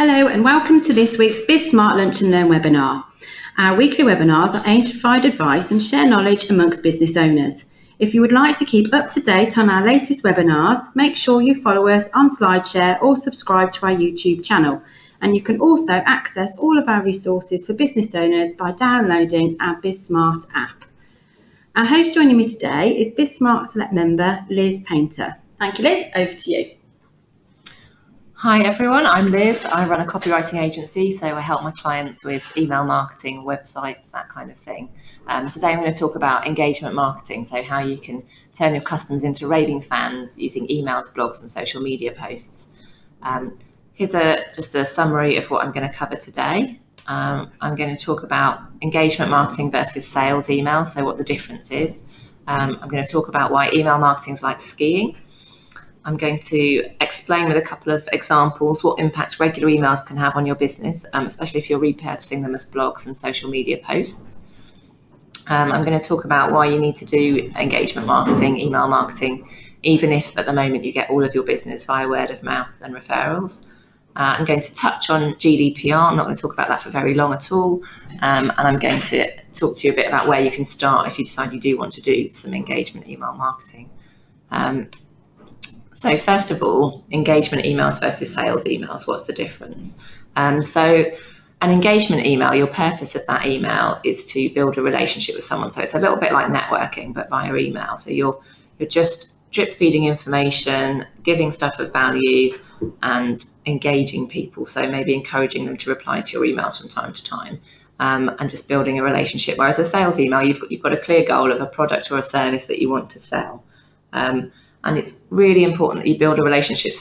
Hello and welcome to this week's BizSmart Lunch and Learn webinar. Our weekly webinars are aimed to provide advice and share knowledge amongst business owners. If you would like to keep up to date on our latest webinars, make sure you follow us on SlideShare or subscribe to our YouTube channel. And you can also access all of our resources for business owners by downloading our BizSmart app. Our host joining me today is BizSmart Select member Liz Painter. Thank you, Liz. Over to you. Hi everyone, I'm Liz. I run a copywriting agency, so I help my clients with email marketing, websites, that kind of thing. Today I'm going to talk about engagement marketing, so how you can turn your customers into raving fans using emails, blogs and social media posts. Here's just a summary of what I'm going to cover today. I'm going to talk about engagement marketing versus sales emails, so what the difference is. I'm going to talk about why email marketing is like skiing. I'm going to explain with a couple of examples what impact regular emails can have on your business, especially if you're repurposing them as blogs and social media posts. I'm going to talk about why you need to do engagement marketing, email marketing, even if at the moment you get all of your business via word of mouth and referrals. I'm going to touch on GDPR. I'm not going to talk about that for very long at all. And I'm going to talk to you a bit about where you can start if you decide you do want to do some engagement email marketing. So first of all, engagement emails versus sales emails, what's the difference? So an engagement email, your purpose of that email is to build a relationship with someone. So it's a little bit like networking, but via email. So you're just drip feeding information, giving stuff of value and engaging people. So maybe encouraging them to reply to your emails from time to time and just building a relationship. Whereas a sales email, you've got a clear goal of a product or a service that you want to sell. And it's really important that you build a relationship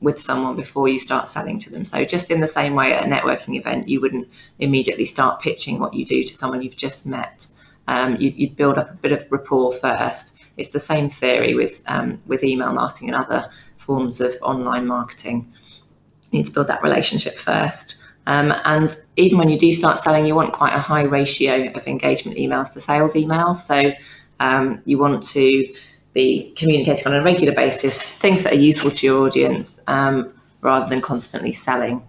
with someone before you start selling to them. So just in the same way at a networking event, you wouldn't immediately start pitching what you do to someone you've just met. You'd build up a bit of rapport first. It's the same theory with email marketing and other forms of online marketing. You need to build that relationship first. And even when you do start selling, you want quite a high ratio of engagement emails to sales emails. So you want to be communicating on a regular basis, things that are useful to your audience rather than constantly selling.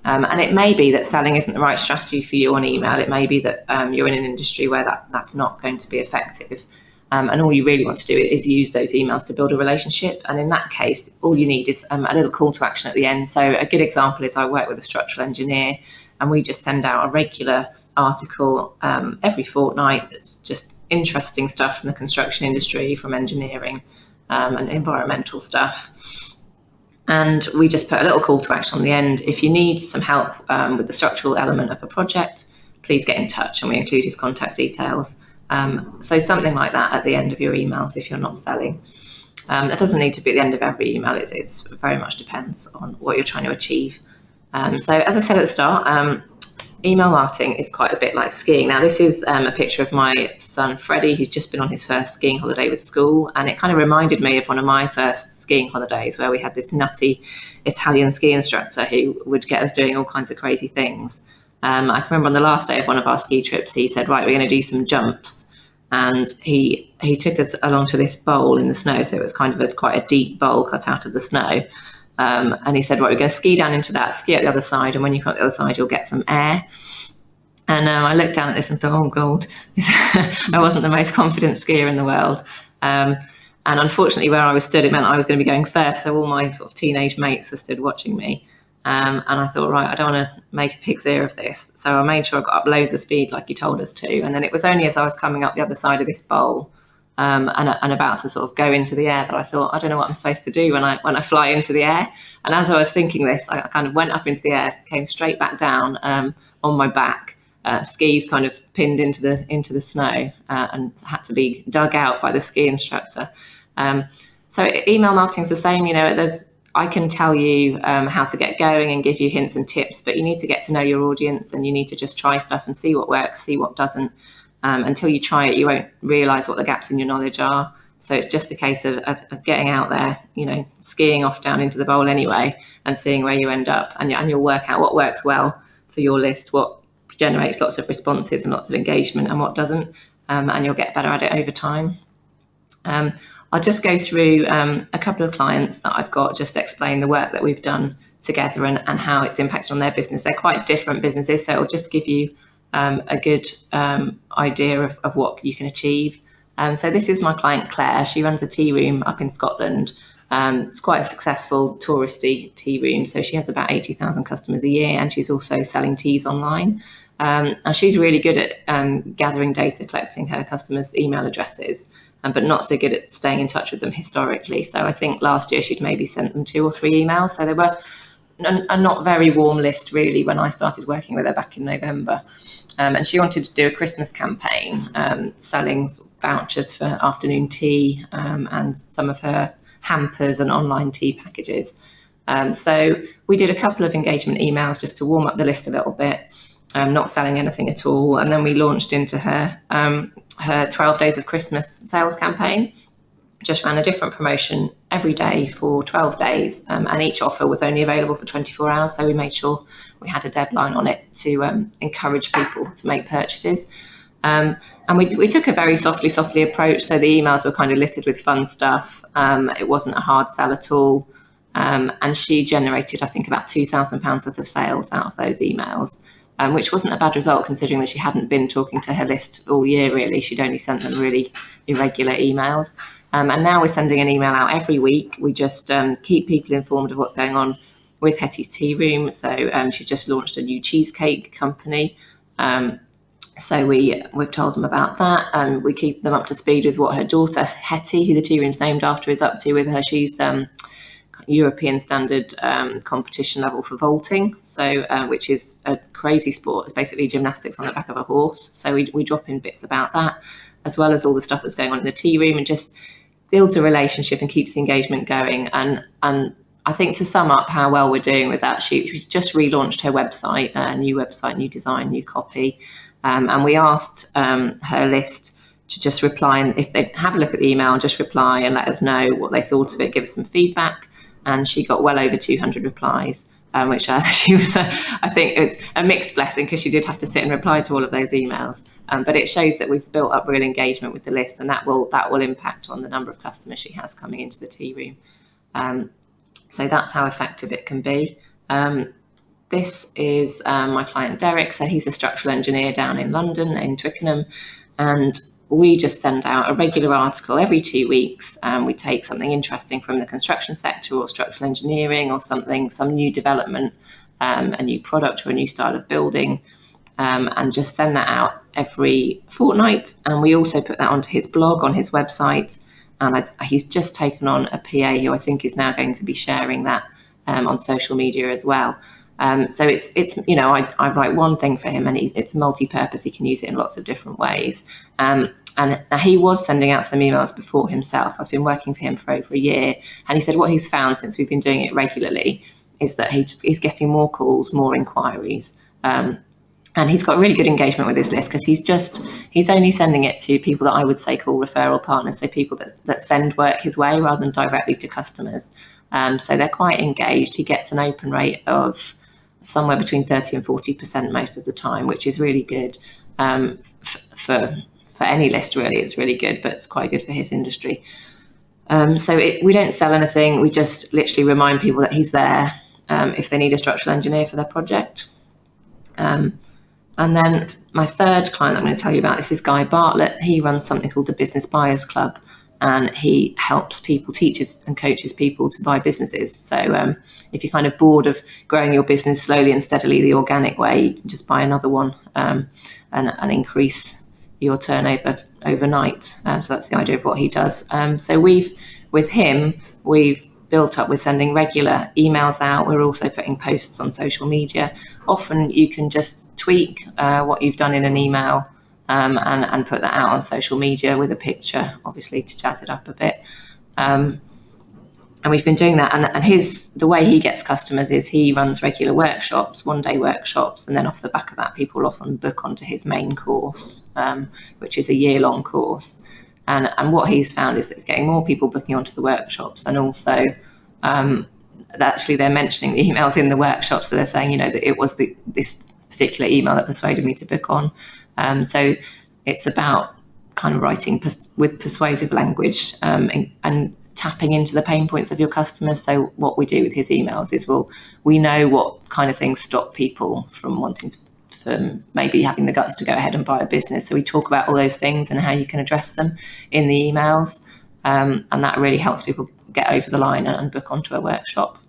And it may be that selling isn't the right strategy for you on email. It may be that you're in an industry where that's not going to be effective. And all you really want to do is use those emails to build a relationship. And in that case, all you need is a little call to action at the end. So a good example is I work with a structural engineer and we just send out a regular article every fortnight. It's just interesting stuff from the construction industry, from engineering and environmental stuff. And we just put a little call to action on the end. If you need some help with the structural element of a project, please get in touch, and we include his contact details. So something like that at the end of your emails if you're not selling. That doesn't need to be at the end of every email. It very much depends on what you're trying to achieve. So as I said at the start, email marketing is quite a bit like skiing. Now this is a picture of my son Freddie, who's just been on his first skiing holiday with school, and it kind of reminded me of one of my first skiing holidays where we had this nutty Italian ski instructor who would get us doing all kinds of crazy things. I remember on the last day of one of our ski trips he said, right, we're going to do some jumps, and he took us along to this bowl in the snow, so it was kind of quite a deep bowl cut out of the snow. And he said, right, we're going to ski down into that, ski at the other side, and when you come up the other side, you'll get some air. And I looked down at this and thought, oh, God, I wasn't the most confident skier in the world. And unfortunately, where I was stood, it meant I was going to be going first, so all my sort of teenage mates were stood watching me. And I thought, right, I don't want to make a pig's ear of this. So I made sure I got up loads of speed like he told us to. And then it was only as I was coming up the other side of this bowl and about to sort of go into the air that I thought, I don't know what I'm supposed to do when I fly into the air. And as I was thinking this, I kind of went up into the air, came straight back down on my back, skis kind of pinned into the snow, and had to be dug out by the ski instructor. So email marketing is the same. You know, I can tell you how to get going and give you hints and tips, but you need to get to know your audience, and you need to just try stuff and see what works, see what doesn't. Until you try it, you won't realise what the gaps in your knowledge are. So it's just a case of getting out there, you know, skiing off down into the bowl anyway, and seeing where you end up, and you'll work out what works well for your list, what generates lots of responses and lots of engagement, and what doesn't, and you'll get better at it over time. I'll just go through a couple of clients that I've got, just explain the work that we've done together and how it's impacted on their business. They're quite different businesses, so it'll just give you a good idea of what you can achieve. So this is my client Claire. She runs a tea room up in Scotland. It's quite a successful touristy tea room, so she has about 80,000 customers a year, and she's also selling teas online. And she's really good at gathering data, collecting her customers' email addresses, but not so good at staying in touch with them historically. So I think last year she'd maybe sent them 2 or 3 emails. So they were a not very warm list really when I started working with her back in November. And she wanted to do a Christmas campaign, selling vouchers for afternoon tea and some of her hampers and online tea packages. So we did a couple of engagement emails just to warm up the list a little bit, not selling anything at all. And then we launched into her 12 Days of Christmas sales campaign. Just ran a different promotion every day for 12 days, and each offer was only available for 24 hours, so we made sure we had a deadline on it to encourage people to make purchases. And we took a very softly approach, so the emails were kind of littered with fun stuff. It wasn't a hard sell at all, and she generated, I think, about £2,000 worth of sales out of those emails, which wasn't a bad result considering that she hadn't been talking to her list all year really. She'd only sent them really irregular emails. And now we're sending an email out every week. We just keep people informed of what's going on with Hetty's Tea Room. So she just launched a new cheesecake company. So we've told them about that, and we keep them up to speed with what her daughter Hetty, who the tea room's named after, is up to with her. She's European standard competition level for vaulting, so which is a crazy sport. It's basically gymnastics on the back of a horse. So we drop in bits about that, as well as all the stuff that's going on in the tea room, and just builds a relationship and keeps the engagement going. And I think to sum up how well we're doing with that, she's just relaunched her website, new website, new design, new copy, and we asked her list to just reply, and if they have a look at the email, just reply and let us know what they thought of it, give us some feedback. And she got well over 200 replies, which she was, I think it's a mixed blessing because she did have to sit and reply to all of those emails. But it shows that we've built up real engagement with the list, and that will impact on the number of customers she has coming into the tea room. So that's how effective it can be. This is my client Derek. So he's a structural engineer down in London, in Twickenham, and we just send out a regular article every 2 weeks. We take something interesting from the construction sector or structural engineering or some new development, a new product or a new style of building, and just send that out every fortnight. And we also put that onto his blog on his website. And he's just taken on a PA who I think is now going to be sharing that on social media as well. So it's I write one thing for him, and it's multi-purpose. He can use it in lots of different ways. And he was sending out some emails before himself. I've been working for him for over a year, and he said what he's found since we've been doing it regularly is that he's getting more calls, more inquiries, and he's got really good engagement with his list because he's only sending it to people that I would say call referral partners, so people that send work his way rather than directly to customers. So they're quite engaged. He gets an open rate of somewhere between 30 and 40% most of the time, which is really good for any list really. It's really good, but it's quite good for his industry. So we don't sell anything. We just literally remind people that he's there if they need a structural engineer for their project. And then my third client I'm going to tell you about, this is Guy Bartlett. He runs something called the Business Buyers Club, and he helps people, teaches and coaches people to buy businesses. So if you're kind of bored of growing your business slowly and steadily the organic way, you can just buy another one and increase your turnover overnight. So that's the idea of what he does. So we've built up with sending regular emails out. We're also putting posts on social media. Often you can just tweak what you've done in an email and put that out on social media with a picture, obviously, to jazz it up a bit. And we've been doing that. And the way he gets customers is he runs regular workshops, one-day workshops, and then off the back of that, people often book onto his main course, which is a year-long course. And what he's found is that he's getting more people booking onto the workshops, and also actually they're mentioning the emails in the workshop, so they're saying, that it was this particular email that persuaded me to book on. So it's about kind of writing with persuasive language and tapping into the pain points of your customers. So what we do with his emails is we know what kind of things stop people from wanting to, from maybe having the guts to go ahead and buy a business. So we talk about all those things and how you can address them in the emails, and that really helps people get over the line and book onto a workshop.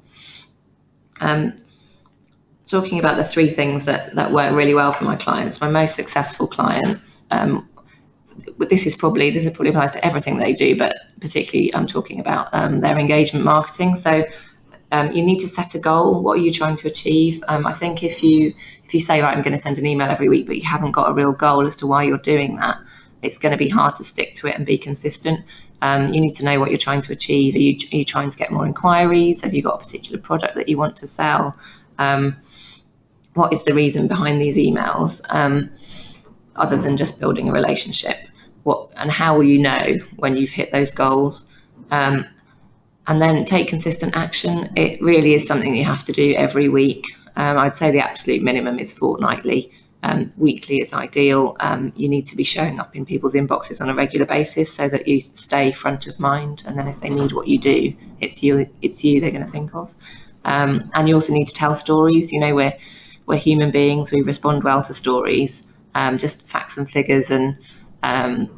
Talking about the 3 things that work really well for my clients, my most successful clients, this probably applies to everything they do, but particularly I'm talking about their engagement marketing. So you need to set a goal. What are you trying to achieve? I think if you say, right, I'm going to send an email every week, but you haven't got a real goal as to why you're doing that, it's going to be hard to stick to it and be consistent. You need to know what you're trying to achieve. Are you trying to get more inquiries? Have you got a particular product that you want to sell? What is the reason behind these emails, other than just building a relationship? And how will you know when you've hit those goals? And then take consistent action. It really is something you have to do every week. I'd say the absolute minimum is fortnightly. Weekly is ideal. You need to be showing up in people's inboxes on a regular basis so that you stay front of mind. And then if they need what you do, it's you they're going to think of. And you also need to tell stories. You know, we're human beings. We respond well to stories. Just facts and figures and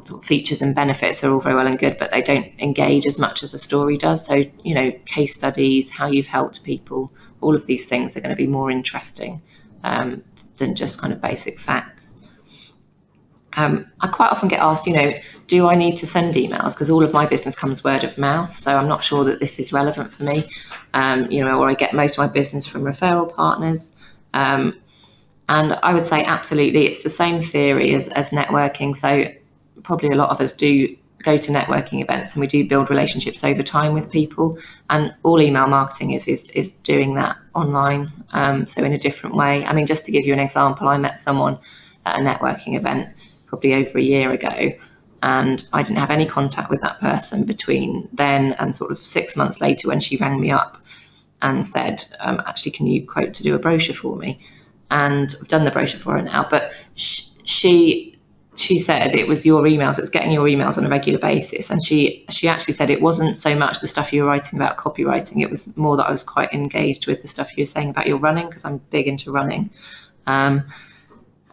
sort of features and benefits are all very well and good, but they don't engage as much as a story does. So, you know, case studies, how you've helped people, all of these things are going to be more interesting than just kind of basic facts. I quite often get asked, you know, do I need to send emails? Because all of my business comes word of mouth, so I'm not sure that this is relevant for me. You know, or I get most of my business from referral partners. And I would say absolutely, it's the same theory as networking. So probably a lot of us do go to networking events and we do build relationships over time with people, and all email marketing is doing that online, so in a different way. I mean, just to give you an example, I met someone at a networking event probably over a year ago, and I didn't have any contact with that person between then and sort of 6 months later when she rang me up and said, actually, can you quote to do a brochure for me? And I've done the brochure for her now, but she said it was your emails, it was getting your emails on a regular basis. And she actually said it wasn't so much the stuff you were writing about copywriting, it was more that I was quite engaged with the stuff you were saying about your running, because I'm big into running.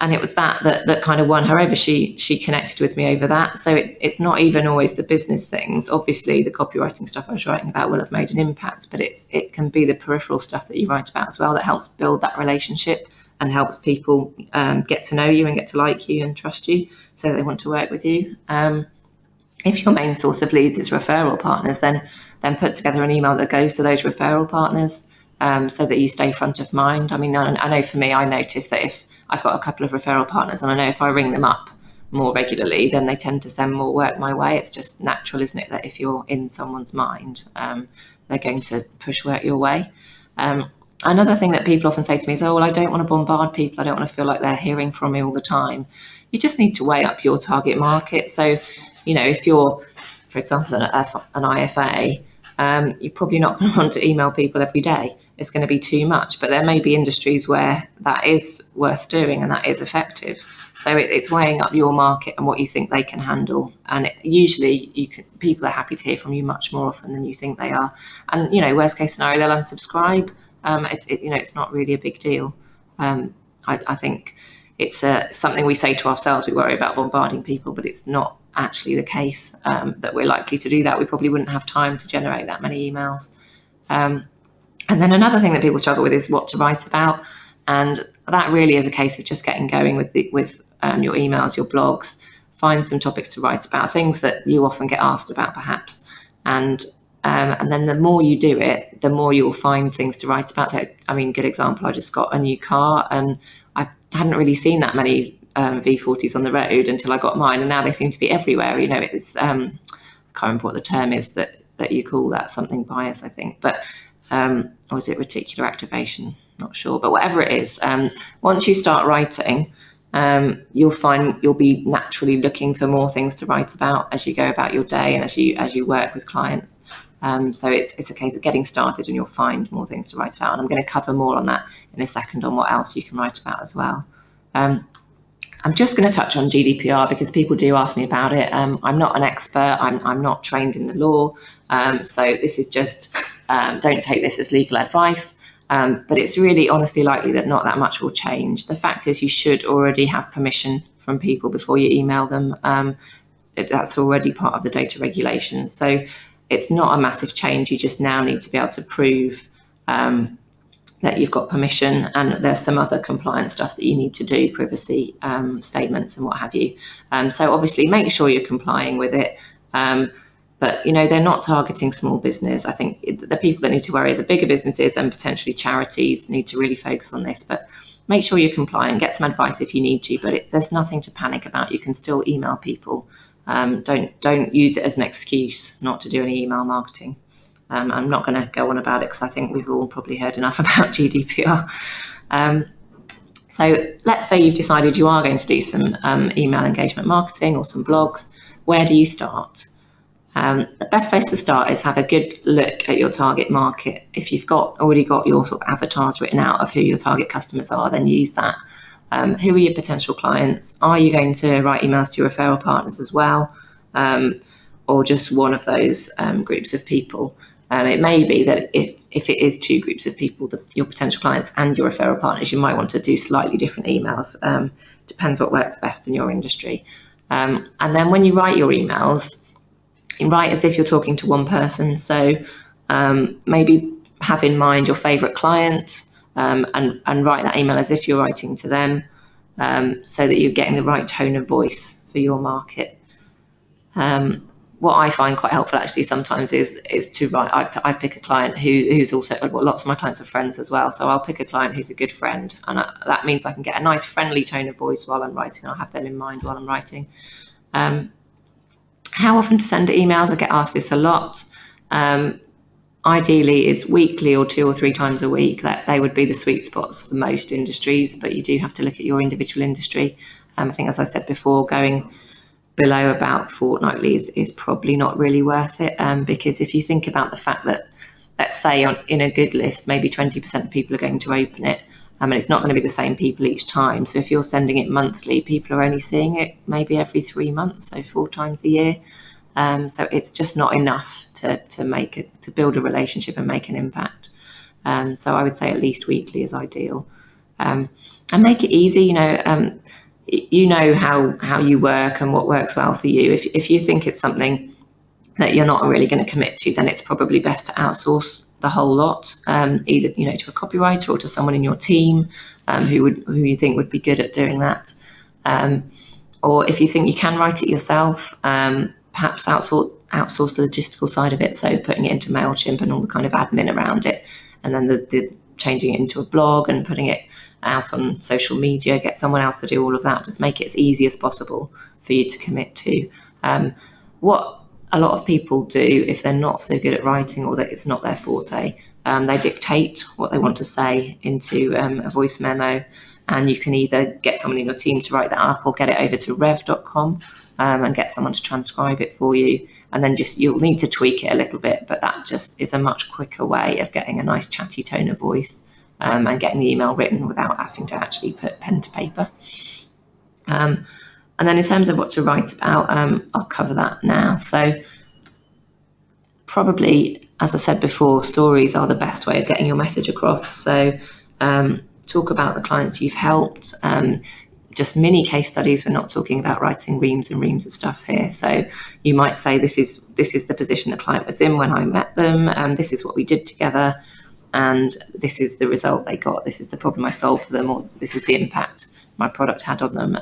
And it was that kind of won her over. She connected with me over that. So it's not even always the business things. Obviously, the copywriting stuff I was writing about will have made an impact, but it can be the peripheral stuff that you write about as well that helps build that relationship and helps people get to know you and get to like you and trust you, so they want to work with you. If your main source of leads is referral partners, then put together an email that goes to those referral partners, so that you stay front of mind. I mean, I know for me, I notice that if I've got a couple of referral partners and I know if I ring them up more regularly, then they tend to send more work my way. It's just natural, isn't it, that if you're in someone's mind, they're going to push work your way. Another thing that people often say to me is, oh, well, I don't want to bombard people. I don't want to feel like they're hearing from me all the time. You just need to weigh up your target market. So, you know, if you're, for example, an IFA, you're probably not going to want to email people every day. It's going to be too much. But there may be industries where that is worth doing and that is effective. So it's weighing up your market and what you think they can handle. And usually people are happy to hear from you much more often than you think they are. And, you know, worst case scenario, they'll unsubscribe. It's not really a big deal. I think it's something we say to ourselves. We worry about bombarding people, but it's not actually the case that we're likely to do that. We probably wouldn't have time to generate that many emails. And then another thing that people struggle with is what to write about, and that really is a case of just getting going with your emails, your blogs. Find some topics to write about, things that you often get asked about, perhaps, and then the more you do it, the more you'll find things to write about. So, I mean, good example, I just got a new car and I hadn't really seen that many V40s on the road until I got mine, and now they seem to be everywhere. You know, it's I can't remember what the term is that you call that, something bias, I think, but or is it reticular activation? Not sure, but whatever it is, once you start writing, you'll find you'll be naturally looking for more things to write about as you go about your day and as you work with clients. So it's a case of getting started and you'll find more things to write about. And I'm going to cover more on that in a second on what else you can write about as well. I'm just going to touch on GDPR because people do ask me about it. I'm not an expert. I'm not trained in the law. So this is just, don't take this as legal advice. But it's really honestly likely that not that much will change. The fact is you should already have permission from people before you email them. That's already part of the data regulations. So it's not a massive change. You just now need to be able to prove that you've got permission, and there's some other compliance stuff that you need to do, privacy statements and what have you. So obviously make sure you're complying with it. But they're not targeting small business. I think the people that need to worry are the bigger businesses, and potentially charities need to really focus on this. But make sure you're complying, get some advice if you need to, but there's nothing to panic about. You can still email people. Don't use it as an excuse not to do any email marketing. I'm not going to go on about it because I think we've all probably heard enough about GDPR. So let's say you've decided you are going to do some email engagement marketing or some blogs. Where do you start? The best place to start is have a good look at your target market. If you've already got your sort of avatars written out of who your target customers are, then use that. Who are your potential clients? Are you going to write emails to your referral partners as well, or just one of those groups of people? It may be that if it is two groups of people, your potential clients and your referral partners, you might want to do slightly different emails. Depends what works best in your industry. And then when you write your emails, you write as if you're talking to one person. So maybe have in mind your favorite client and write that email as if you're writing to them, so that you're getting the right tone of voice for your market. What I find quite helpful actually sometimes is to write. I pick a client who's also, well, lots of my clients are friends as well, so I'll pick a client who's a good friend, and that means I can get a nice friendly tone of voice while I'm writing. I'll have them in mind while I'm writing. How often to send emails? I get asked this a lot. Ideally is weekly or 2 or 3 times a week. That they would be the sweet spots for most industries, but you do have to look at your individual industry. I think, as I said before, going below about fortnightly is probably not really worth it, because if you think about the fact that, let's say in a good list, maybe 20% of people are going to open it, and it's not going to be the same people each time. So if you're sending it monthly, people are only seeing it maybe every 3 months, so 4 times a year. So it's just not enough to build a relationship and make an impact. So I would say at least weekly is ideal, and make it easy. You know how you work and what works well for you. If you think it's something that you're not really going to commit to, then it's probably best to outsource the whole lot, either to a copywriter or to someone in your team who you think would be good at doing that. Or if you think you can write it yourself, perhaps outsource the logistical side of it, so putting it into MailChimp and all the kind of admin around it, and then the changing it into a blog and putting it out on social media. Get someone else to do all of that. Just make it as easy as possible for you to commit to. What a lot of people do if they're not so good at writing, or that it's not their forte, they dictate what they want to say into a voice memo, and you can either get someone in your team to write that up or get it over to rev.com and get someone to transcribe it for you, and then you'll need to tweak it a little bit, but that just is a much quicker way of getting a nice chatty tone of voice and getting the email written without having to actually put pen to paper. And then in terms of what to write about, I'll cover that now. So probably, as I said before, stories are the best way of getting your message across. So talk about the clients you've helped, just mini case studies. We're not talking about writing reams and reams of stuff here. So you might say, this is the position the client was in when I met them, and this is what we did together, and this is the result they got. This is the problem I solved for them, or this is the impact my product had on them.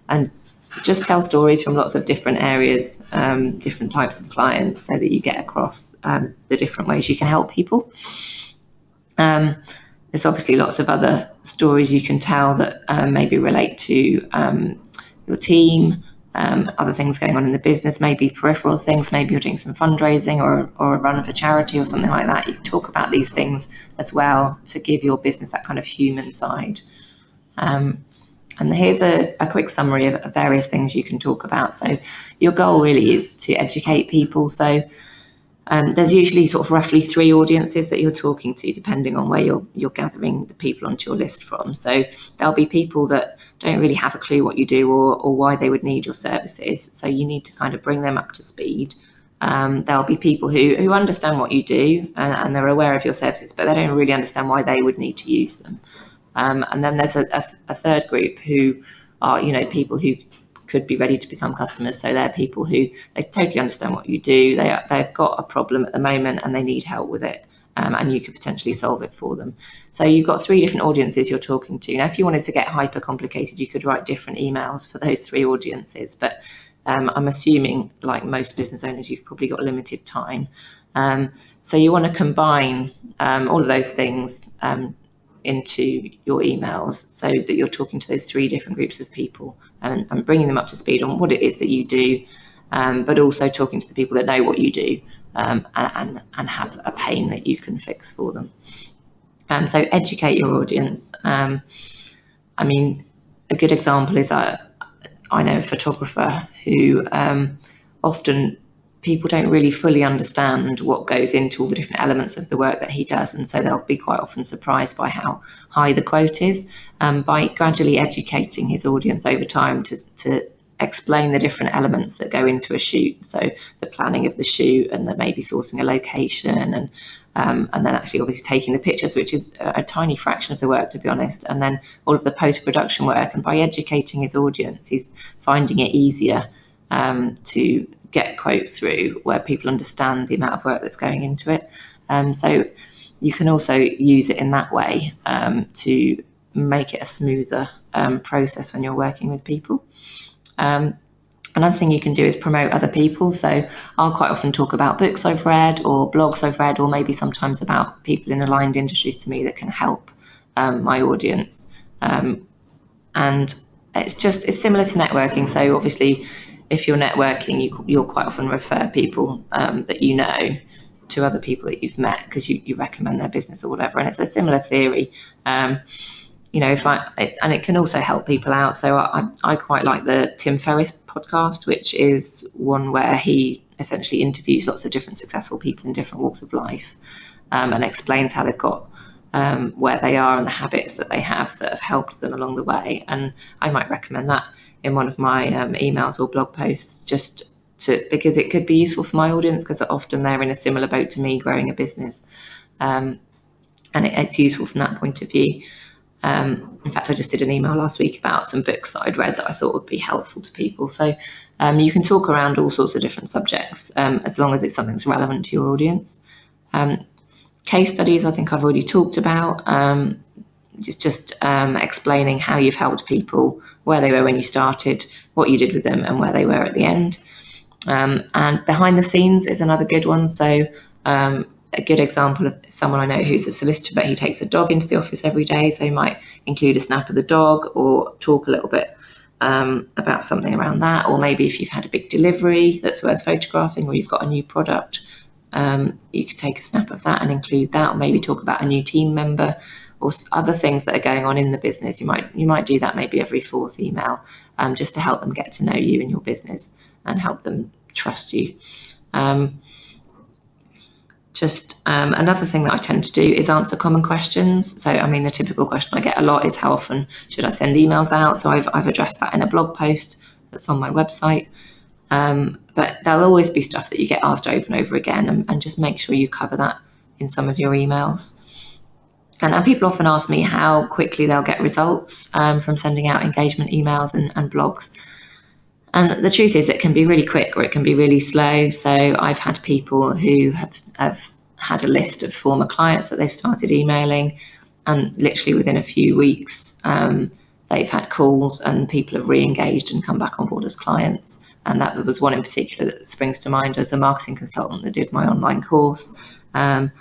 And just tell stories from lots of different areas, different types of clients, so that you get across the different ways you can help people. There's obviously lots of other stories you can tell that maybe relate to your team, other things going on in the business, maybe peripheral things. Maybe you're doing some fundraising or a run for charity or something like that. You talk about these things as well to give your business that kind of human side. And here's a quick summary of various things you can talk about. So your goal really is to educate people. So There's usually sort of roughly 3 audiences that you're talking to, depending on where you're gathering the people onto your list from. So there'll be people that don't really have a clue what you do or why they would need your services. So you need to kind of bring them up to speed. There'll be people who understand what you do and they're aware of your services, but they don't really understand why they would need to use them. And then there's a third group who are, people who could be ready to become customers. So they're people who they totally understand what you do. They've got a problem at the moment and they need help with it, and you could potentially solve it for them. So you've got 3 different audiences you're talking to. Now, if you wanted to get hyper complicated, you could write different emails for those 3 audiences. But I'm assuming, like most business owners, you've probably got limited time. So you want to combine all of those things into your emails so that you're talking to those 3 different groups of people and bringing them up to speed on what it is that you do, but also talking to the people that know what you do and have a pain that you can fix for them. So educate your audience. I mean, a good example is I know a photographer who often people don't really fully understand what goes into all the different elements of the work that he does, and so they'll be quite often surprised by how high the quote is. By gradually educating his audience over time to explain the different elements that go into a shoot, so the planning of the shoot and the maybe sourcing a location and then actually obviously taking the pictures, which is a tiny fraction of the work, to be honest, and then all of the post-production work. And by educating his audience, he's finding it easier to get quotes through where people understand the amount of work that's going into it. So you can also use it in that way to make it a smoother process when you're working with people. Another thing you can do is promote other people. So I'll quite often talk about books I've read or blogs I've read, or maybe sometimes about people in aligned industries to me that can help my audience. And it's similar to networking. So obviously, if you're networking, you'll quite often refer people that you know to other people that you've met because you recommend their business or whatever. And it's a similar theory. And it can also help people out. So I quite like the Tim Ferriss podcast, which is one where he essentially interviews lots of different successful people in different walks of life and explains how they've got where they are and the habits that they have that have helped them along the way. And I might recommend that in one of my emails or blog posts, because it could be useful for my audience, because often they're in a similar boat to me growing a business, and it's useful from that point of view. In fact, I just did an email last week about some books that I'd read that I thought would be helpful to people. So you can talk around all sorts of different subjects as long as it's something that's relevant to your audience. Case studies, I think I've already talked about. Just explaining how you've helped people, where they were when you started, what you did with them, and where they were at the end. And behind the scenes is another good one. So a good example of someone I know who's a solicitor, but he takes a dog into the office every day. So he might include a snap of the dog or talk a little bit about something around that. Or maybe if you've had a big delivery that's worth photographing, or you've got a new product, you could take a snap of that and include that, or maybe talk about a new team member or other things that are going on in the business. You might do that maybe every 4th email, just to help them get to know you and your business and help them trust you. Another thing that I tend to do is answer common questions. So, I mean, the typical question I get a lot is, how often should I send emails out? So I've addressed that in a blog post that's on my website. But there'll always be stuff that you get asked over and over again, and just make sure you cover that in some of your emails. And people often ask me how quickly they'll get results from sending out engagement emails and blogs. And the truth is, it can be really quick or it can be really slow. So I've had people who have had a list of former clients that they've started emailing, and literally within a few weeks, they've had calls and people have re-engaged and come back on board as clients. And that was one in particular that springs to mind as a marketing consultant that did my online course. And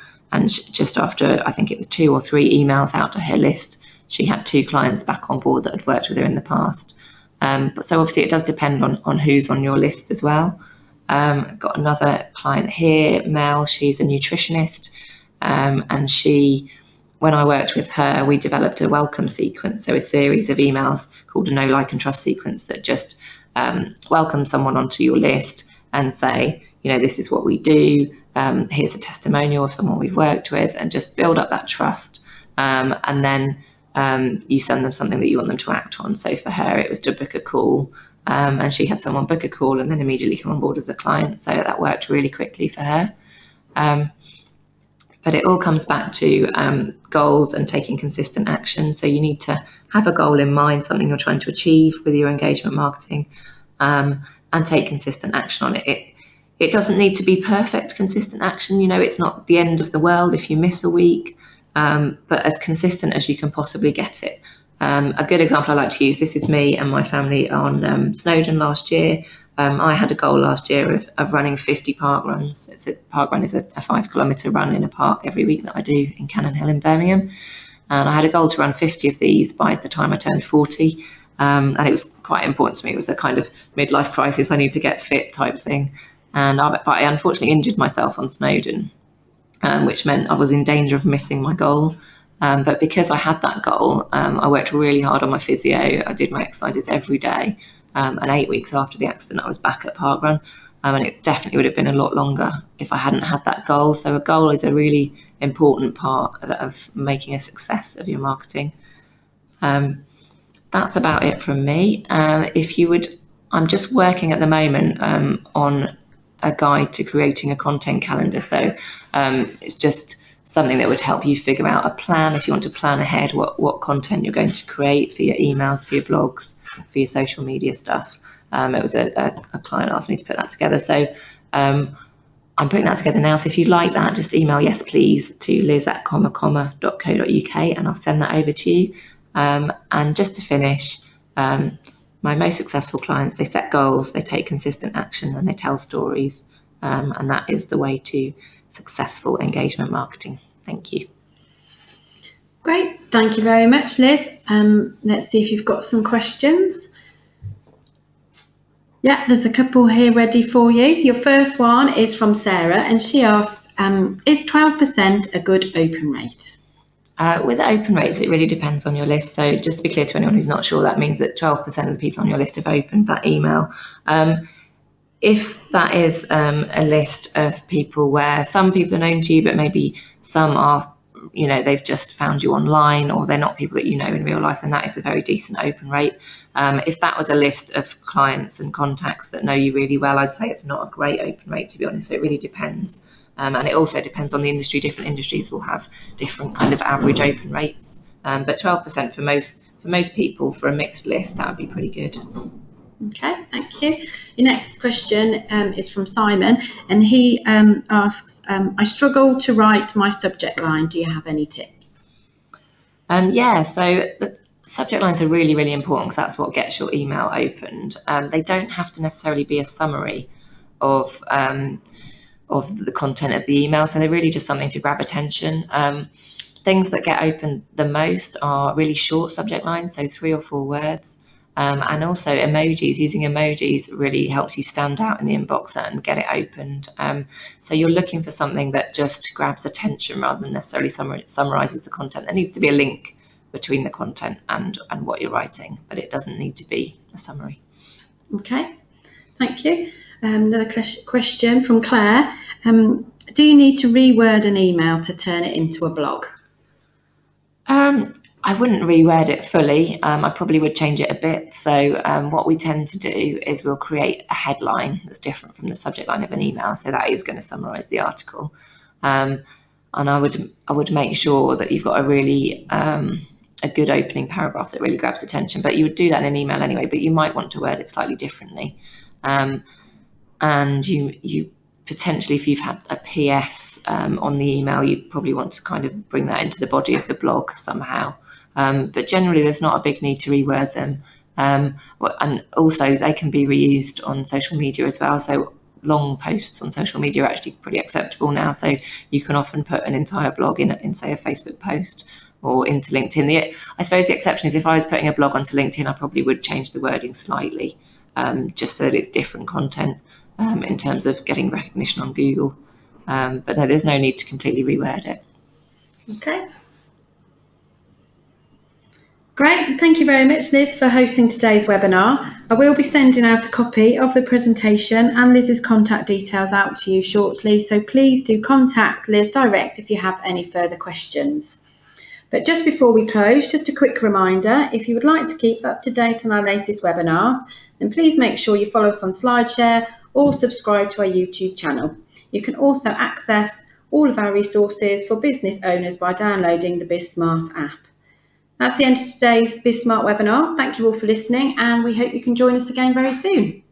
just after, I think it was 2 or 3 emails out to her list, she had 2 clients back on board that had worked with her in the past. But so obviously it does depend on who's on your list as well. I've got another client here, Mel. She's a nutritionist, and when I worked with her, we developed a welcome sequence, so a series of emails called a know, like and trust sequence that just welcome someone onto your list and say, this is what we do. here's a testimonial of someone we've worked with, and just build up that trust. And then you send them something that you want them to act on. So for her, it was to book a call, and she had someone book a call and then immediately come on board as a client. So that worked really quickly for her. But it all comes back to goals and taking consistent action. So you need to have a goal in mind, something you're trying to achieve with your engagement marketing, and take consistent action on it. It doesn't need to be perfect consistent action. It's not the end of the world if you miss a week, but as consistent as you can possibly get it. A good example I like to use, this is me and my family on Snowdon last year. I had a goal last year of running 50 park runs. Park run is a 5-kilometre run in a park every week that I do in Cannon Hill in Birmingham. And I had a goal to run 50 of these by the time I turned 40. And it was quite important to me. It was a kind of midlife crisis, I need to get fit type thing. But I unfortunately injured myself on Snowdon, which meant I was in danger of missing my goal. But because I had that goal, I worked really hard on my physio. I did my exercises every day. And 8 weeks after the accident, I was back at parkrun. And it definitely would have been a lot longer if I hadn't had that goal. So a goal is a really important part of making a success of your marketing. That's about it from me. I'm just working at the moment on a guide to creating a content calendar. So it's just something that would help you figure out a plan if you want to plan ahead what content you're going to create for your emails, for your blogs, for your social media stuff. It was a client asked me to put that together. So I'm putting that together now. So if you'd like that, just email yes please to liz@comma.co.uk and I'll send that over to you. And just to finish, my most successful clients, they set goals, they take consistent action, and they tell stories. And that is the way to successful engagement marketing. Thank you. Great, thank you very much, Liz. Let's see if you've got some questions. Yeah, there's a couple here ready for you. Your first one is from Sarah, and she asks, is 12% a good open rate? With open rates, it really depends on your list. So just to be clear to anyone who's not sure, that means that 12% of the people on your list have opened that email. If that is a list of people where some people are known to you, but maybe some are, they've just found you online, or they're not people that you know in real life, then that is a very decent open rate. If that was a list of clients and contacts that know you really well, I'd say it's not a great open rate, to be honest. So it really depends. And it also depends on the industry. Different industries will have different kind of average open rates. But 12% for most people for a mixed list, that would be pretty good. Okay, thank you. Your next question is from Simon, and he asks, I struggle to write my subject line. Do you have any tips? So the subject lines are really, really important because that's what gets your email opened. They don't have to necessarily be a summary of the content of the email, so they're really just something to grab attention. Things that get opened the most are really short subject lines, so 3 or 4 words. And also emojis. Using emojis really helps you stand out in the inbox and get it opened. So you're looking for something that just grabs attention rather than necessarily summarizes the content. There needs to be a link between the content and what you're writing, but it doesn't need to be a summary. Okay, thank you. Another question from Claire. Do you need to reword an email to turn it into a blog? I wouldn't reword it fully. I probably would change it a bit. So what we tend to do is we'll create a headline that's different from the subject line of an email. So that is going to summarize the article. And I would make sure that you've got a really a good opening paragraph that really grabs attention. But you would do that in an email anyway, but you might want to word it slightly differently. And you potentially, if you've had a PS on the email, you probably want to kind of bring that into the body of the blog somehow. But generally, there's not a big need to reword them. And also, they can be reused on social media as well. So long posts on social media are actually pretty acceptable now. So you can often put an entire blog in say, a Facebook post or into LinkedIn. I suppose the exception is if I was putting a blog onto LinkedIn, I probably would change the wording slightly, just so that it's different content in terms of getting recognition on Google. But no, there's no need to completely reword it. Okay. Great, thank you very much, Liz, for hosting today's webinar. I will be sending out a copy of the presentation and Liz's contact details out to you shortly, so please do contact Liz direct if you have any further questions. But just before we close, just a quick reminder, if you would like to keep up to date on our latest webinars, then please make sure you follow us on SlideShare or subscribe to our YouTube channel. You can also access all of our resources for business owners by downloading the BizSmart app. That's the end of today's BizSmart webinar. Thank you all for listening, and we hope you can join us again very soon.